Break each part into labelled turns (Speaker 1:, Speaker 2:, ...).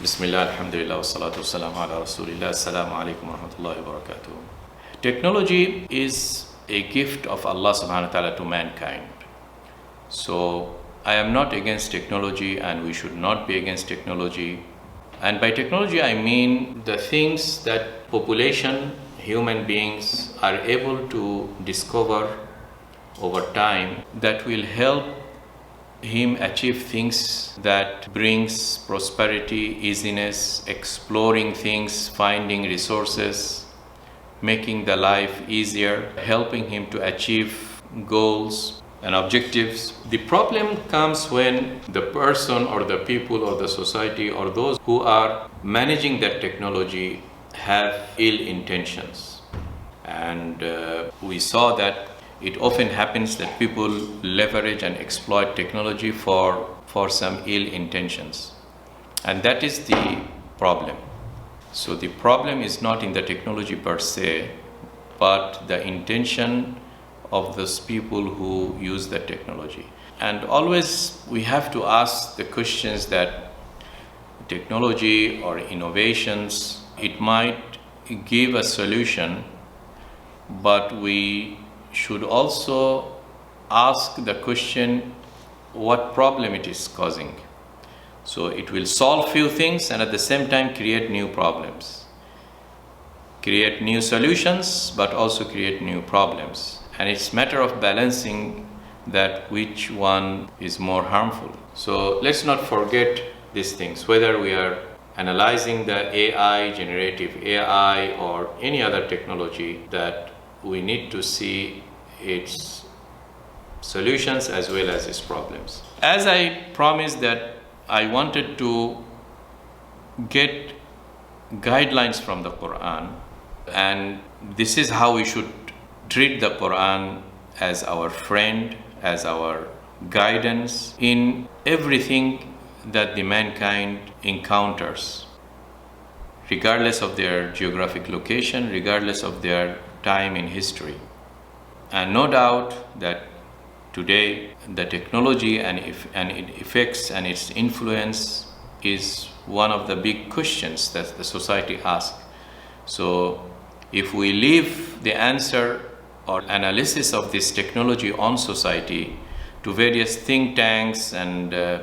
Speaker 1: Bismillah, alhamdulillah, wa salatu wassalamu ala rasulillah, assalamu alaikum wa rahmatullahi wa barakatuh. Technology is a gift of Allah subhanahu wa ta'ala to mankind. So I am not against technology and we should not be against technology. And by technology I mean the things that population, human beings are able to discover over time that will help him achieve things that brings prosperity, easiness, exploring things, finding resources, making the life easier, helping him to achieve goals and objectives. The problem comes when the person or the people or the society or those who are managing that technology have ill intentions. And we saw that it often happens that people leverage and exploit technology for some ill intentions. And that is the problem. So the problem is not in the technology per se, but the intention of those people who use the technology. And always we have to ask the questions that technology or innovations, it might give a solution, but we should also ask the question what problem it is causing. So it will solve few things and at the same time create new problems, create new solutions, but also create new problems. And it's a matter of balancing that which one is more harmful. So let's not forget these things, whether we are analyzing the AI, generative AI, or any other technology, that we need to see its solutions as well as its problems. As I promised that I wanted to get guidelines from the Quran, and this is how we should treat the Quran as our friend, as our guidance in everything that the mankind encounters, regardless of their geographic location, regardless of their time in history. And no doubt that today the technology and its effects and its influence is one of the big questions that the society asks. So if we leave the answer or analysis of this technology on society to various think tanks and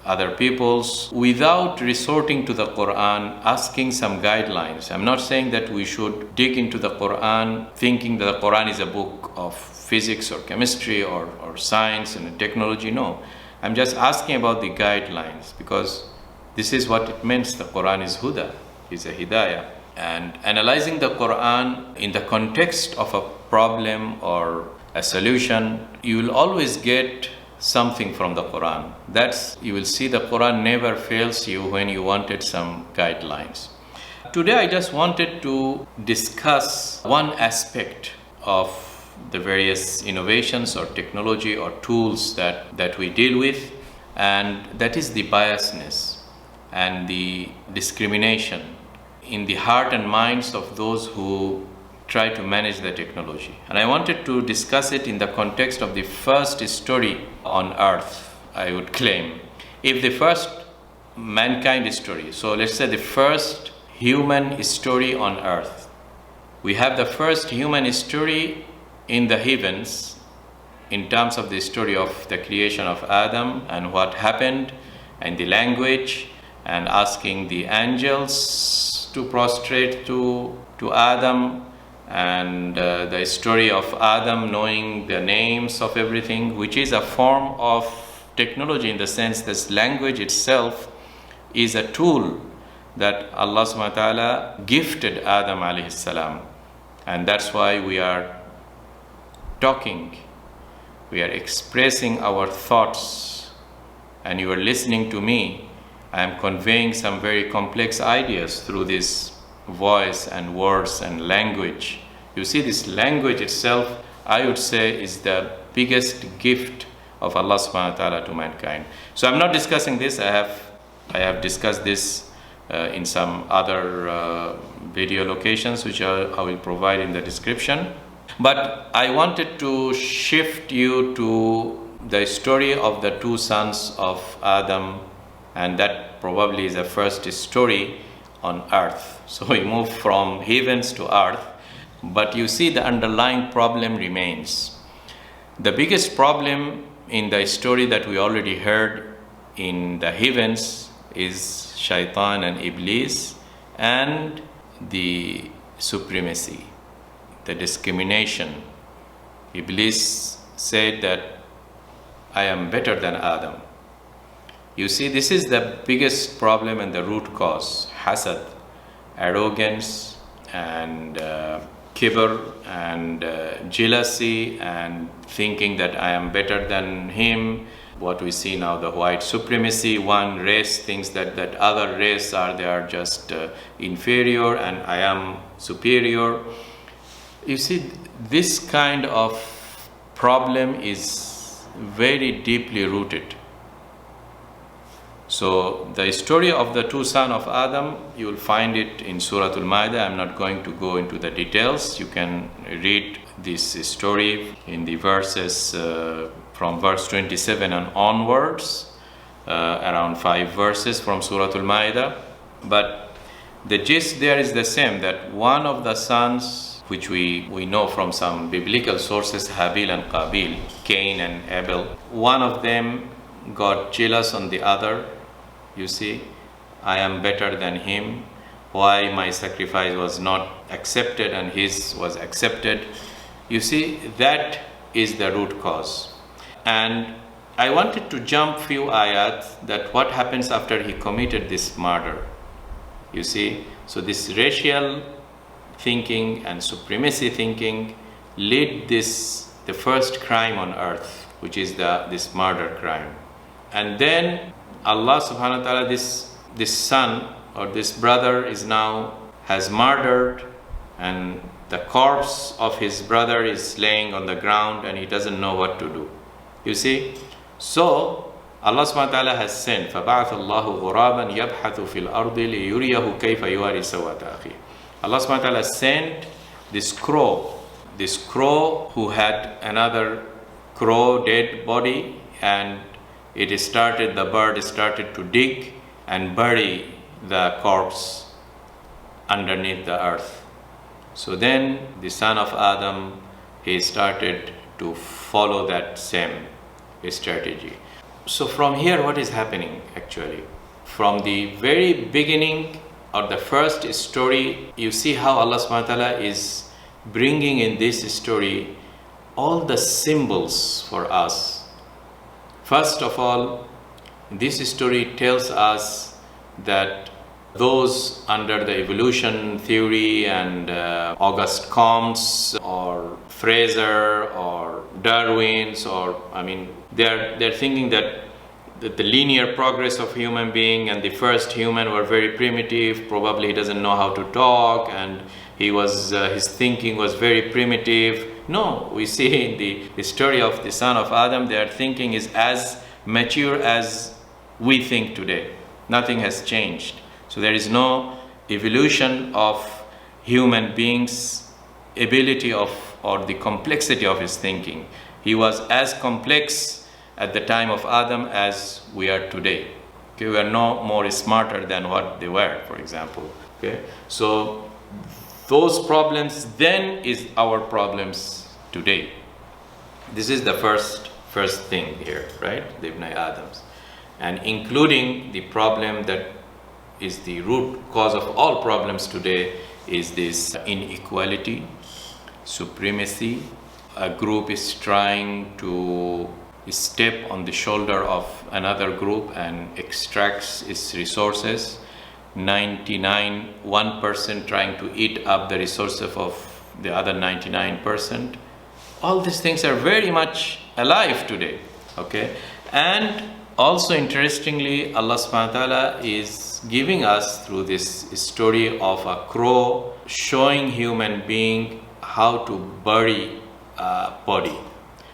Speaker 1: other peoples without resorting to the Quran, asking some guidelines. I'm not saying that we should dig into the Quran thinking that the Quran is a book of physics or chemistry or science and technology. No, I'm just asking about the guidelines, because this is what it means. The Quran is huda, is a hidayah. And analyzing the Quran in the context of a problem or a solution, you will always get something from the Quran. You will see the Quran never fails you when you wanted some guidelines. Today I just wanted to discuss one aspect of the various innovations or technology or tools that we deal with, and that is the biasness and the discrimination in the heart and minds of those who try to manage the technology. And I wanted to discuss it in the context of the first story on earth, I would claim. If the first mankind story, so let's say the first human story on earth, we have the first human story in the heavens in terms of the story of the creation of Adam and what happened, and the language, and asking the angels to prostrate to Adam, and the story of Adam knowing the names of everything, which is a form of technology in the sense that language itself is a tool that Allah subhanahu wa ta'ala gifted Adam alayhi salam. And that's why we are talking, we are expressing our thoughts, and you are listening to me. I am conveying some very complex ideas through this voice and words and language. You see, this language itself, I would say, is the biggest gift of Allah subhanahu wa ta'ala to mankind. So I'm not discussing this. I have discussed this in some other video locations, which I will provide in the description. But I wanted to shift you to the story of the two sons of Adam and that probably is the first story on earth. So we move from heavens to earth, but you see the underlying problem remains. The biggest problem in the story that we already heard in the heavens is Shaitan and Iblis and the supremacy, the discrimination. Iblis said that I am better than Adam. You see, this is the biggest problem and the root cause. Hasad, arrogance, and kibr, and jealousy, and thinking that I am better than him. What we see now, the white supremacy, one race thinks that other race they are just inferior and I am superior. You see, this kind of problem is very deeply rooted. So the story of the two sons of Adam, you will find it in Surah Al-Ma'idah. I'm not going to go into the details. You can read this story in the verses from verse 27 and onwards, around 5 verses from Surah Al-Ma'idah. But the gist there is the same, that one of the sons, which we know from some biblical sources, Habil and Qabil, Cain and Abel, one of them got jealous on the other. You see, I am better than him. Why my sacrifice was not accepted and his was accepted? You see, that is the root cause. And I wanted to jump few ayat that what happens after he committed this murder. You see, so this racial thinking and supremacy thinking led the first crime on earth, which is this murder crime. And then Allah subhanahu wa ta'ala, this son or this brother has murdered, and the corpse of his brother is laying on the ground and he doesn't know what to do. You see, so Allah subhanahu wa ta'ala has sent فَبَعَثَ اللَّهُ غُرَابًا يَبْحَثُ فِي الْأَرْضِ لِيُرِيَهُ كَيْفَ يُوَارِي سَوَاتَ أَخِيهِ. Allah subhanahu wa ta'ala sent this crow who had another crow dead body, and the bird started to dig and bury the corpse underneath the earth. So then the son of Adam, he started to follow that same strategy. So from here, what is happening actually? From the very beginning or the first story, you see how Allah subhanahu wa ta'ala is bringing in this story all the symbols for us. First of all, this story tells us that those under the evolution theory and Auguste Comte's or Fraser or Darwin's, they're thinking that the linear progress of human being and the first human were very primitive. Probably he doesn't know how to talk, and his thinking was very primitive. No, we see in the story of the son of Adam, their thinking is as mature as we think today. Nothing has changed. So there is no evolution of human beings' ability or the complexity of his thinking. He was as complex at the time of Adam as we are today. Okay, we are no more smarter than what they were, for example. Okay, so those problems then is our problems today. This is the first thing here, right? The Ibn Adams, and including the problem that is the root cause of all problems today is this inequality, supremacy. A group is trying to step on the shoulder of another group and extracts its resources. 1% trying to eat up the resources of the other 99%. All these things are very much alive today. Okay, and also interestingly, Allah subhanahu wa ta'ala is giving us through this story of a crow showing human being how to bury a body.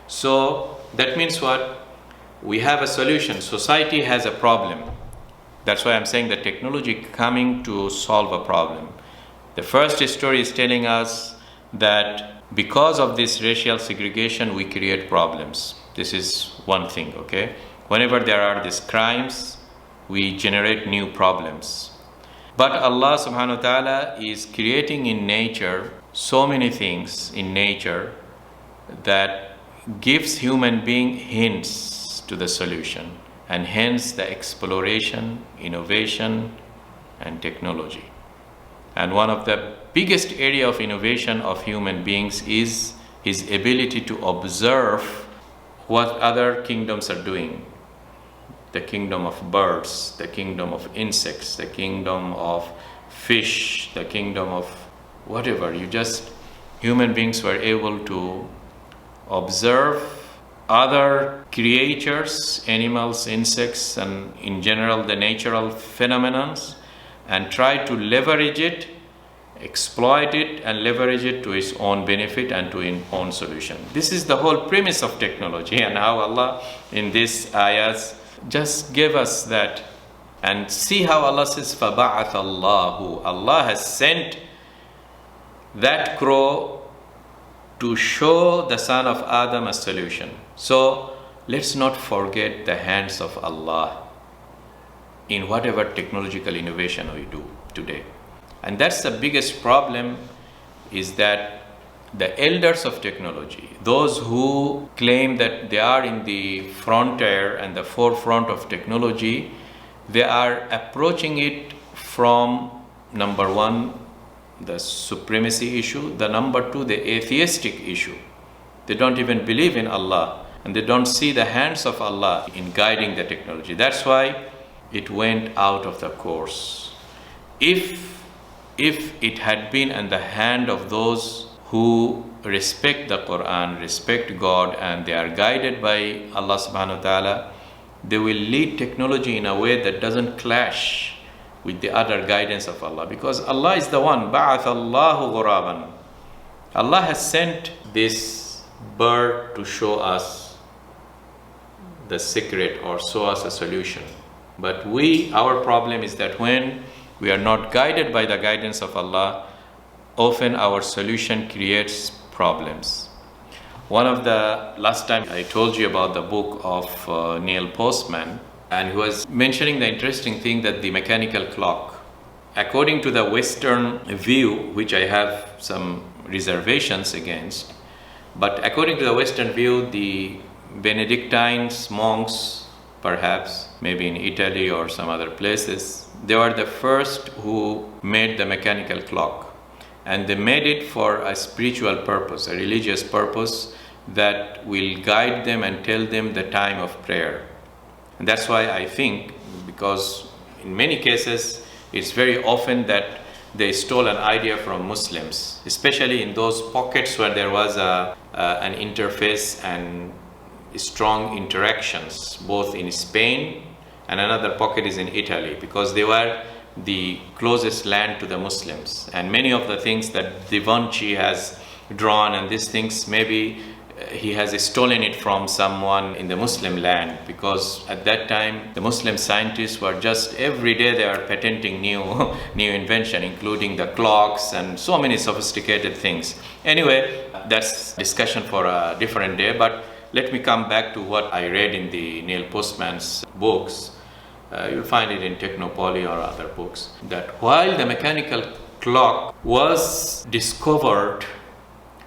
Speaker 1: So that means what? We have a solution. Society has a problem. That's why I'm saying the technology coming to solve a problem. The first story is telling us that because of this racial segregation, we create problems. This is one thing, okay? Whenever there are these crimes, we generate new problems. But Allah subhanahu wa ta'ala is creating in nature so many things in nature that gives human being hints to the solution, and hence the exploration, innovation, and technology. And one of the biggest area of innovation of human beings is his ability to observe what other kingdoms are doing. The kingdom of birds, the kingdom of insects, the kingdom of fish, the kingdom of whatever. Human beings were able to observe other creatures, animals, insects, and in general the natural phenomena, and try to leverage it, exploit it, and leverage it to its own benefit and to its own solution. This is the whole premise of technology, and how Allah in these ayahs just gave us that. And see how Allah says, فَبَعَثَ اللَّهُ, Allah has sent that crow to show the son of Adam a solution. So let's not forget the hands of Allah in whatever technological innovation we do today. And that's the biggest problem, is that the elders of technology, those who claim that they are in the frontier and the forefront of technology, they are approaching it from, number one, the supremacy issue, the number two, the atheistic issue. They don't even believe in Allah, and they don't see the hands of Allah in guiding the technology. That's why it went out of the course. If it had been in the hand of those who respect the Quran, respect God, and they are guided by Allah subhanahu wa ta'ala, they will lead technology in a way that doesn't clash with the other guidance of Allah, because Allah is the one. بَعَثَ اللَّهُ غُرَابًا. Allah has sent this bird to show us the secret or show us a solution. But our problem is that when we are not guided by the guidance of Allah, often our solution creates problems. One of the last time I told you about the book of Neil Postman, and he was mentioning the interesting thing that the mechanical clock, according to the Western view, which I have some reservations against, but according to the Western view, the Benedictines monks, perhaps maybe in Italy or some other places, they were the first who made the mechanical clock. And they made it for a spiritual purpose, a religious purpose that will guide them and tell them the time of prayer. And that's why I think, because in many cases, it's very often that they stole an idea from Muslims, especially in those pockets where there was an interface and strong interactions, both in Spain and another pocket is in Italy, because they were the closest land to the Muslims. And many of the things that Da Vinci has drawn and these things, maybe he has stolen it from someone in the Muslim land, because at that time the Muslim scientists were just every day they are patenting new invention, including the clocks and so many sophisticated things. Anyway, that's discussion for a different day, but let me come back to what I read in the Neil Postman's books. You'll find it in Technopoly or other books, that while the mechanical clock was discovered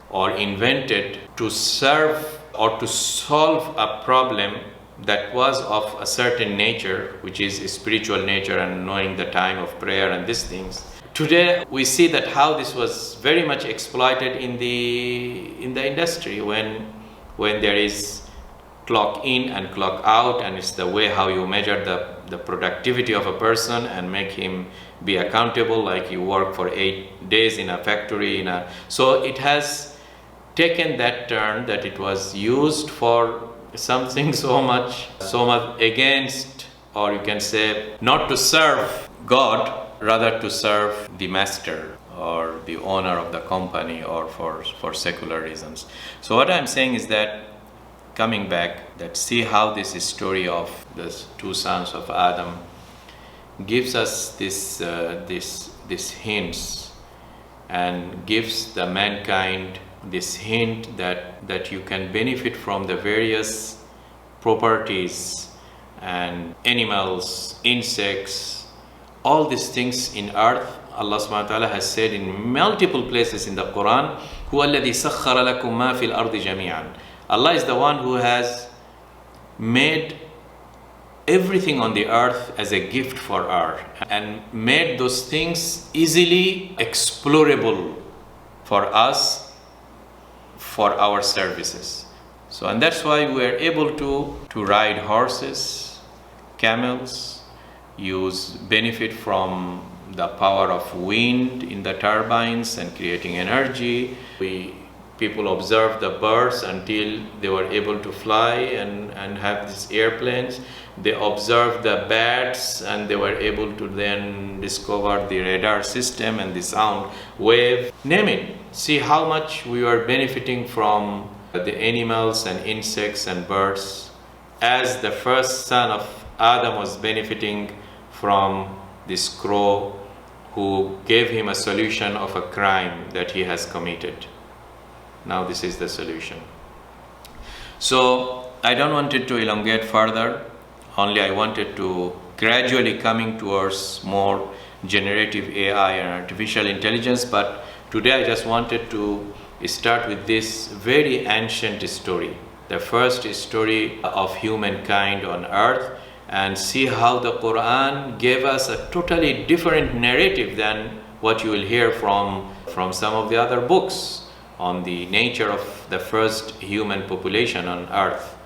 Speaker 1: or invented to serve or to solve a problem that was of a certain nature, which is a spiritual nature and knowing the time of prayer and these things, today we see that how this was very much exploited in the industry, when there is clock in and clock out, and it's the way how you measure the productivity of a person and make him be accountable, like you work for 8 days in a factory. So it has taken that turn that it was used for something so much against, or you can say not to serve God, rather to serve the master or the owner of the company, or for secular reasons. So what I'm saying is that, coming back, that see how this story of the two sons of Adam gives us this hints, and gives the mankind this hint that you can benefit from the various properties and animals, insects, all these things in earth. Allah subhanahu wa ta'ala has said in multiple places in the Quran, هُوَ الَّذِي سَخَّرَ لَكُم مَا فِي الْأَرْضِ جَمِيعًا. Allah is the one who has made everything on the earth as a gift for earth and made those things easily explorable for us, for our services. So, and that's why we are able to ride horses, camels, benefit from the power of wind in the turbines and creating energy. People observed the birds until they were able to fly and have these airplanes. They observed the bats and they were able to then discover the radar system and the sound wave. Name it. See how much we are benefiting from the animals and insects and birds, as the first son of Adam was benefiting from this crow who gave him a solution of a crime that he has committed. Now this is the solution. So I don't want it to elongate further, only I wanted to gradually coming towards more generative AI and artificial intelligence, but today I just wanted to start with this very ancient story, the first story of humankind on earth, and see how the Quran gave us a totally different narrative than what you will hear from some of the other books on the nature of the first human population on earth.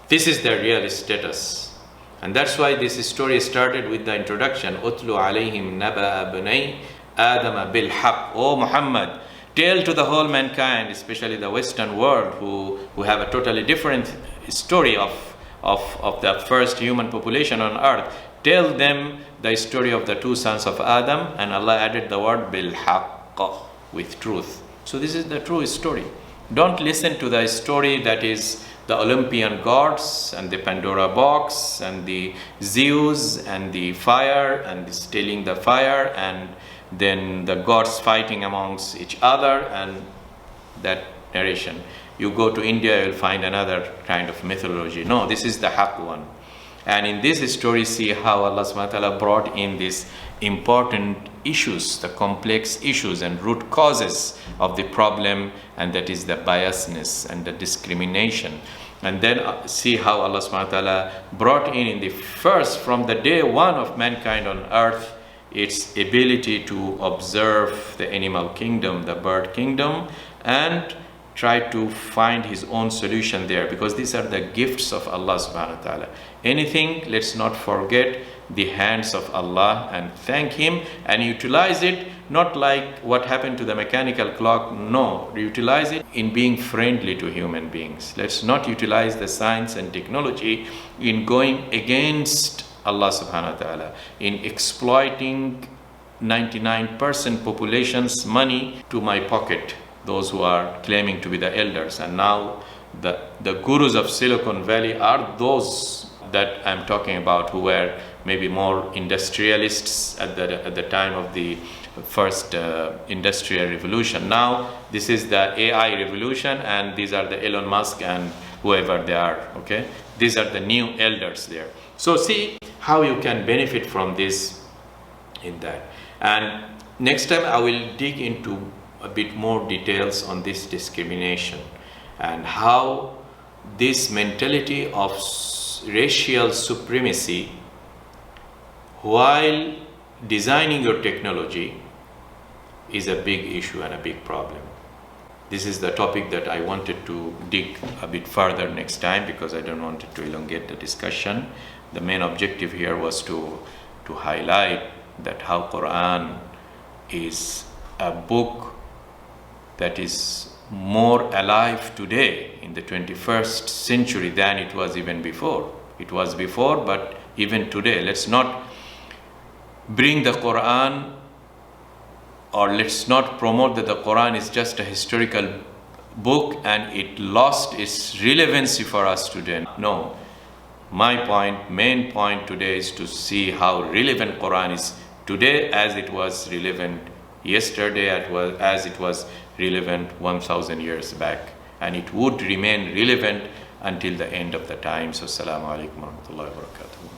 Speaker 1: This is their real status. And that's why this story started with the introduction, Utlu alayhim naba abnay Adam bil haq. O Muhammad, tell to the whole mankind, especially the Western world, who have a totally different story of the first human population on earth. Tell them the story of the two sons of Adam, and Allah added the word bil haqq, with truth. So this is the true story. Don't listen to the story that is the Olympian gods and the Pandora box and the Zeus and the fire and the stealing the fire and then the gods fighting amongst each other and that narration. You go to India, you'll find another kind of mythology. No, this is the haq one. And in this story, see how Allah subhanahu wa ta'ala brought in these important issues, the complex issues and root causes of the problem, and that is the biasness and the discrimination. And then see how Allah subhanahu wa ta'ala brought in the first, from the day one of mankind on earth, its ability to observe the animal kingdom, the bird kingdom, and try to find his own solution there, because these are the gifts of Allah subhanahu wa ta'ala. Anything, let's not forget the hands of Allah and thank him and utilize it, not like what happened to the mechanical clock. No, utilize it in being friendly to human beings. Let's not utilize the science and technology in going against Allah subhanahu wa ta'ala, in exploiting 99% population's money to my pocket, those who are claiming to be the elders. And now the gurus of Silicon Valley are those that I'm talking about, who were maybe more industrialists at the time of the first industrial revolution. Now this is the AI revolution, and these are the Elon Musk and whoever they are. Okay, these are the new elders there. So see how you can benefit from this in that. And next time I will dig into a bit more details on this discrimination and how this mentality of racial supremacy while designing your technology is a big issue and a big problem. This is the topic that I wanted to dig a bit further next time, because I don't want it to elongate the discussion. The main objective here was to highlight that how Quran is a book that is more alive today in the 21st century than it was even before. It was before, but even today. Let's not bring the Quran, or let's not promote that the Quran is just a historical book and it lost its relevancy for us today. No. My main point today is to see how relevant Quran is today as it was relevant yesterday, as it was relevant 1,000 years back. And it would remain relevant until the end of the times. Assalamu alaikum wa rahmatullahi wa barakatuh.